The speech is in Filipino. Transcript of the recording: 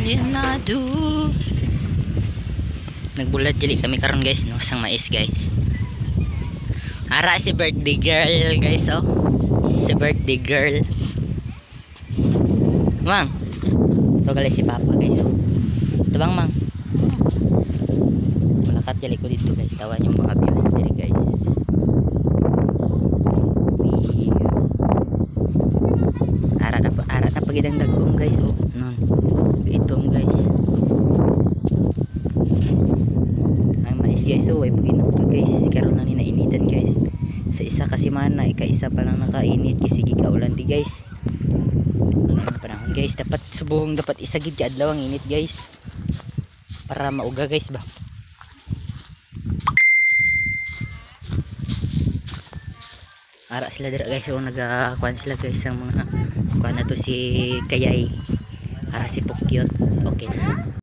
Linado. Nagbulad dili kami karon guys no sang mais guys. Ara si birthday girl guys oh. Si birthday girl. Mang. Ito gali si Papa guys oh. Tabang mang. Malakat gali ko dito guys. Tawan yung mga views diri guys. Ara na pagidang dagom guys oh. Non. Itom guys. Ang mais guys oh, ay paginang to guys. Karon na ni nainitan guys. Sa isa kasi man na ika-isa pa lang nakainit kasi gikaulan di guys. Ang panahon guys, dapat subuhong dapat isagid ka adlaw ang init guys. Para mauga guys ba. Ara sila dira guys, so nagakuan sila guys ang mga kuan na to si Kayay. Ara si Pukyot. Okay na.